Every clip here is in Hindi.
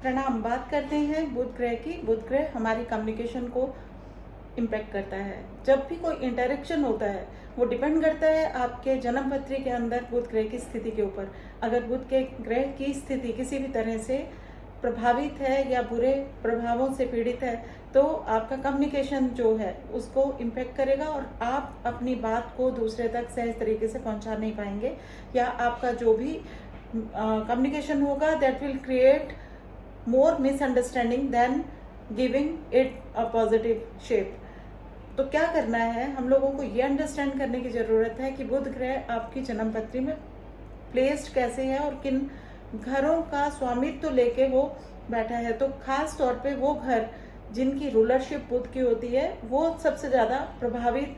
प्रणाम। बात करते हैं बुध ग्रह की। बुध ग्रह हमारी कम्युनिकेशन को इम्पैक्ट करता है। जब भी कोई इंटरेक्शन होता है वो डिपेंड करता है आपके जन्म पत्री के अंदर बुध ग्रह की स्थिति के ऊपर। अगर बुध के ग्रह की स्थिति किसी भी तरह से प्रभावित है या बुरे प्रभावों से पीड़ित है तो आपका कम्युनिकेशन जो है उसको इम्पैक्ट करेगा और आप अपनी बात को दूसरे तक सहज तरीके से पहुंचा नहीं पाएंगे, या आपका जो भी कम्युनिकेशन होगा that will create more misunderstanding than giving it a positive shape। तो क्या करना है, हम लोगों को ये अंडरस्टैंड करने की ज़रूरत है कि बुध ग्रह आपकी जन्म पत्री में प्लेस्ड कैसे है और किन घरों का स्वामित्व तो लेके वो बैठा है। तो खास तौर पे वो घर जिनकी रूलरशिप बुध की होती है वो सबसे ज़्यादा प्रभावित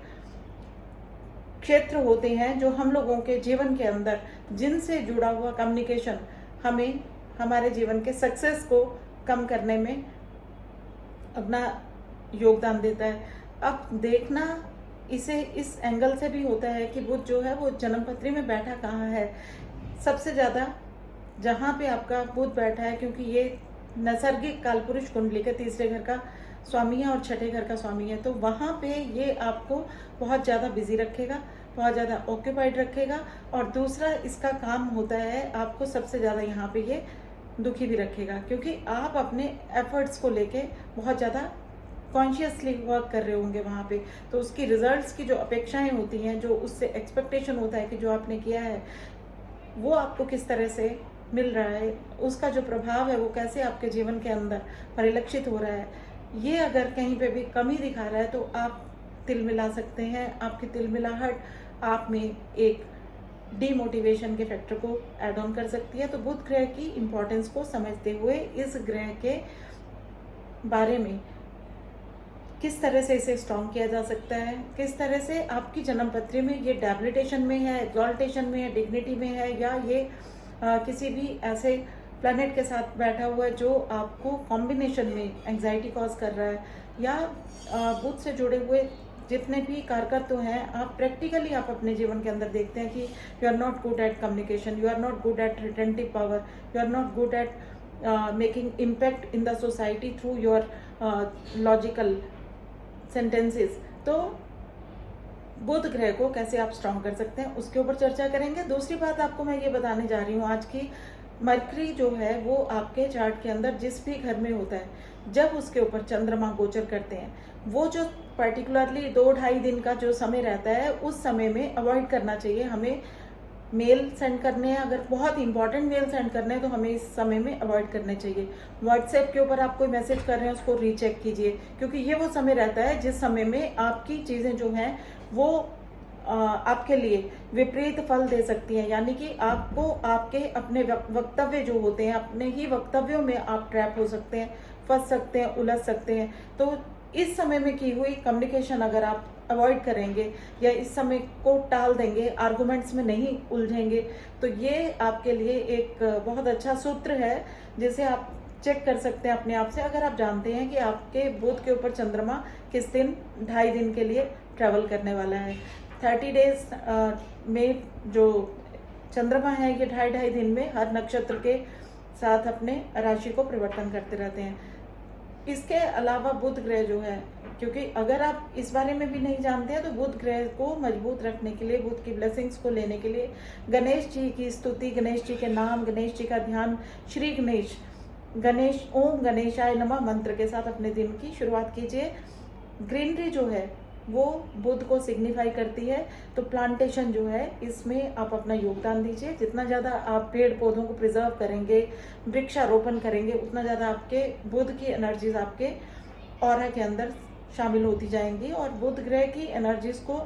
क्षेत्र होते हैं, जो हम लोगों के जीवन के अंदर जिनसे जुड़ा हुआ कम्युनिकेशन हमें हमारे जीवन के सक्सेस को कम करने में अपना योगदान देता है। अब देखना इसे इस एंगल से भी होता है कि बुध जो है वो जन्मपत्री में बैठा कहाँ है। सबसे ज़्यादा जहाँ पे आपका बुध बैठा है, क्योंकि ये नैसर्गिक कालपुरुष कुंडली के तीसरे घर का स्वामी है और छठे घर का स्वामी है, तो वहाँ पे ये आपको बहुत ज़्यादा बिजी रखेगा, बहुत ज़्यादा ऑक्यूपाइड रखेगा। और दूसरा इसका काम होता है आपको सबसे ज़्यादा यहाँ पे ये दुखी भी रखेगा, क्योंकि आप अपने एफर्ट्स को लेके बहुत ज़्यादा कॉन्शियसली वर्क कर रहे होंगे वहाँ पे। तो उसकी रिजल्ट्स की जो अपेक्षाएं होती हैं, जो उससे एक्सपेक्टेशन होता है कि जो आपने किया है वो आपको किस तरह से मिल रहा है, उसका जो प्रभाव है वो कैसे आपके जीवन के अंदर परिलक्षित हो रहा है, ये अगर कहीं पे भी कमी दिखा रहा है तो आप तिल मिला सकते हैं। आपकी तिलमिलाहट आप में एक डीमोटिवेशन के फैक्टर को ऐड ऑन कर सकती है। तो बुध ग्रह की इम्पोर्टेंस को समझते हुए इस ग्रह के बारे में किस तरह से इसे स्ट्रॉन्ग किया जा सकता है, किस तरह से आपकी जन्म पत्री में ये डेबिलिटेशन में है, एक्सॉल्टेशन में है, डिग्निटी में है, या ये किसी भी ऐसे प्लैनेट के साथ बैठा हुआ है जो आपको कॉम्बिनेशन में एंग्जाइटी कॉज कर रहा है, या बुध से जुड़े हुए जितने भी कारकर तो हैं, आप प्रैक्टिकली आप अपने जीवन के अंदर देखते हैं कि you are not good at communication, you are not good at retentive power, you are not good at making impact in the society through your logical sentences. तो बुध ग्रह को कैसे आप स्ट्रॉन्ग कर सकते हैं उसके ऊपर चर्चा करेंगे। दूसरी बात आपको मैं ये बताने जा रही हूँ आज की, मरकरी जो है वो आपके चार्ट के अंदर जिस भी घर में होता है, जब उसके ऊपर चंद्रमा गोचर करते हैं, वो जो पर्टिकुलरली 2-2.5 दिन का जो समय रहता है उस समय में अवॉइड करना चाहिए। हमें मेल सेंड करने हैं, अगर बहुत इंपॉर्टेंट मेल सेंड करने हैं तो हमें इस समय में अवॉइड करने चाहिए। व्हाट्सएप के ऊपर आप कोई मैसेज कर रहे हैं उसको रीचेक कीजिए, क्योंकि ये वो समय रहता है जिस समय में आपकी चीज़ें जो हैं वो आपके लिए विपरीत फल दे सकती हैं। यानी कि आपको आपके अपने वक्तव्य जो होते हैं, अपने ही वक्तव्यों में आप ट्रैप हो सकते हैं, फंस सकते हैं, उलझ सकते हैं। तो इस समय में की हुई कम्युनिकेशन अगर आप अवॉइड करेंगे या इस समय को टाल देंगे, आर्गुमेंट्स में नहीं उलझेंगे, तो ये आपके लिए एक बहुत अच्छा सूत्र है जिसे आप चेक कर सकते हैं अपने आप से। अगर आप जानते हैं कि आपके बुध के ऊपर चंद्रमा किस दिन 2.5 दिन के लिए ट्रैवल करने वाला है, 30 डेज में जो चंद्रमा है ये 2.5 दिन में हर नक्षत्र के साथ अपने राशि को परिवर्तन करते रहते हैं। इसके अलावा बुध ग्रह जो है, क्योंकि अगर आप इस बारे में भी नहीं जानते हैं तो बुध ग्रह को मजबूत रखने के लिए, बुध की ब्लेसिंग्स को लेने के लिए गणेश जी की स्तुति, गणेश जी के नाम, गणेश जी का ध्यान, श्री गणेश, गणेश ओम गणेशाय नमः मंत्र के साथ अपने दिन की शुरुआत कीजिए। ग्रीनरी जो है वो बुध को सिग्निफाई करती है, तो प्लांटेशन जो है इसमें आप अपना योगदान दीजिए। जितना ज़्यादा आप पेड़ पौधों को प्रिजर्व करेंगे, वृक्षारोपण करेंगे, उतना ज़्यादा आपके बुध की एनर्जीज आपके ऑरा के अंदर शामिल होती जाएंगी। और बुध ग्रह की एनर्जीज को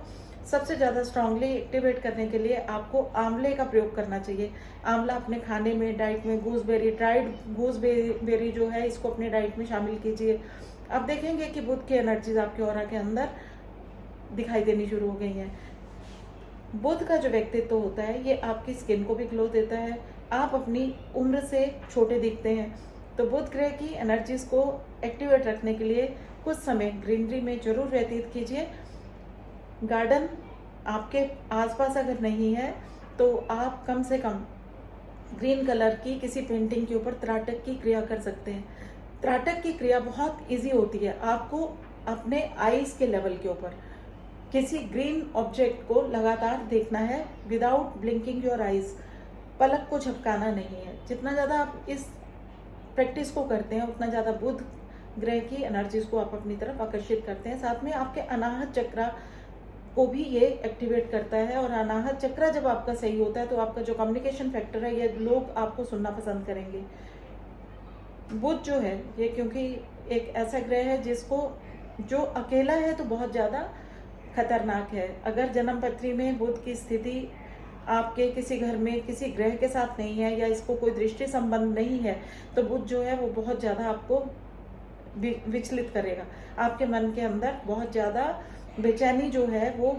सबसे ज़्यादा स्ट्रांगली एक्टिवेट करने के लिए आपको आंवले का प्रयोग करना चाहिए। आंवला अपने खाने में, डाइट में, गूसबेरी, ड्राइड गूसबेरी जो है इसको अपने डाइट में शामिल कीजिए। अब देखेंगे कि बुध की एनर्जीज आपके ऑरा के अंदर दिखाई देनी शुरू हो गई हैं। बुध का जो व्यक्तित्व होता है ये आपकी स्किन को भी ग्लो देता है, आप अपनी उम्र से छोटे दिखते हैं। तो बुध ग्रह की एनर्जीज को एक्टिवेट रखने के लिए कुछ समय ग्रीनरी में जरूर व्यतीत कीजिए। गार्डन आपके आसपास अगर नहीं है तो आप कम से कम ग्रीन कलर की किसी पेंटिंग के ऊपर त्राटक की क्रिया कर सकते हैं। त्राटक की क्रिया बहुत इजी होती है। आपको अपने आईज के लेवल के ऊपर किसी ग्रीन ऑब्जेक्ट को लगातार देखना है विदाउट ब्लिंकिंग योर आईज। पलक को झपकाना नहीं है। जितना ज़्यादा आप इस प्रैक्टिस को करते हैं उतना ज़्यादा बुध ग्रह की एनर्जीज को आप अपनी तरफ आकर्षित करते हैं। साथ में आपके अनाहत चक्र को भी ये एक्टिवेट करता है, और अनाहत चक्र जब आपका सही होता है तो आपका जो कम्युनिकेशन फैक्टर है ये लोग आपको सुनना पसंद करेंगे। बुध जो है ये क्योंकि एक ऐसा ग्रह है जिसको जो अकेला है तो बहुत ज़्यादा खतरनाक है। अगर जन्म पत्री में बुध की स्थिति आपके किसी घर में किसी ग्रह के साथ नहीं है या इसको कोई दृष्टि संबंध नहीं है तो बुध जो है वो बहुत ज़्यादा आपको विचलित करेगा। आपके मन के अंदर बहुत ज़्यादा बेचैनी जो है वो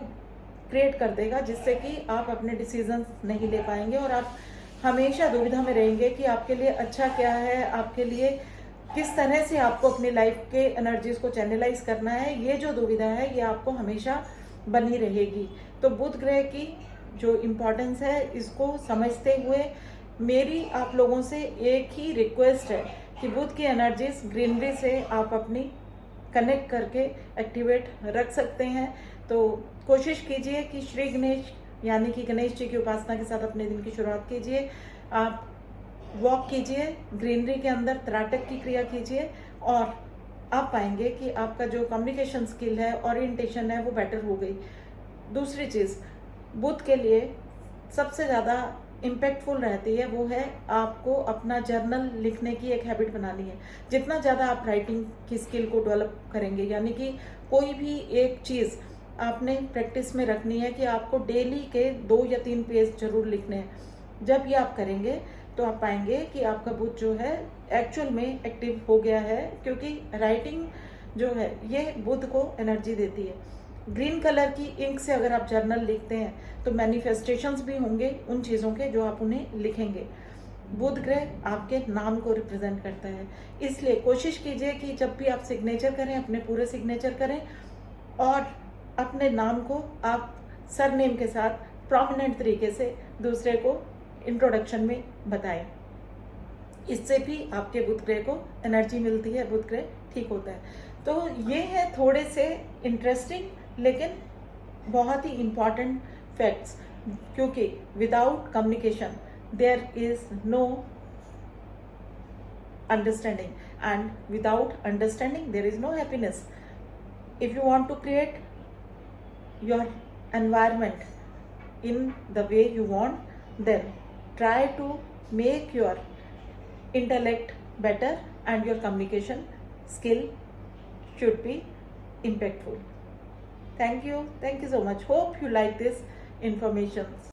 क्रिएट कर देगा, जिससे कि आप अपने डिसीजन नहीं ले पाएंगे और आप हमेशा दुविधा में रहेंगे कि आपके लिए अच्छा क्या है, आपके लिए किस तरह से आपको अपनी लाइफ के एनर्जीज को चैनलाइज करना है। ये जो दुविधा है ये आपको हमेशा बनी रहेगी। तो बुध ग्रह की जो इम्पोर्टेंस है इसको समझते हुए मेरी आप लोगों से एक ही रिक्वेस्ट है कि बुध की एनर्जीज ग्रीनरी से आप अपनी कनेक्ट करके एक्टिवेट रख सकते हैं। तो कोशिश कीजिए कि श्री गणेश यानी कि गणेश जी की उपासना के साथ अपने दिन की शुरुआत कीजिए। आप वॉक कीजिए, ग्रीनरी के अंदर त्राटक की क्रिया कीजिए और आप पाएंगे कि आपका जो कम्युनिकेशन स्किल है, ओरिएंटेशन है वो बेटर हो गई। दूसरी चीज़ बुध के लिए सबसे ज़्यादा इम्पैक्टफुल रहती है वो है आपको अपना जर्नल लिखने की एक हैबिट बनानी है। जितना ज़्यादा आप राइटिंग की स्किल को डेवलप करेंगे, यानी कि कोई भी एक चीज़ आपने प्रैक्टिस में रखनी है कि आपको डेली के 2 या 3 पेज जरूर लिखने हैं। जब ये आप करेंगे तो आप पाएंगे कि आपका बुध जो है एक्चुअल में एक्टिव हो गया है, क्योंकि राइटिंग जो है ये बुध को एनर्जी देती है। ग्रीन कलर की इंक से अगर आप जर्नल लिखते हैं तो मैनिफेस्टेशंस भी होंगे उन चीज़ों के जो आप उन्हें लिखेंगे। बुध ग्रह आपके नाम को रिप्रेजेंट करता है, इसलिए कोशिश कीजिए कि जब भी आप सिग्नेचर करें अपने पूरे सिग्नेचर करें और अपने नाम को आप सरनेम के साथ प्रोमिनेंट तरीके से दूसरे को इंट्रोडक्शन में बताएं। इससे भी आपके बुध ग्रह को एनर्जी मिलती है, बुध ग्रह ठीक होता है। तो ये है थोड़े से इंटरेस्टिंग लेकिन बहुत ही इम्पॉर्टेंट फैक्ट्स, क्योंकि without communication there is no understanding and without understanding there is no happiness. If you want to create your environment in the way you want, then try to make your intellect better and your communication skill should be impactful. Thank you so much. Hope you like this information.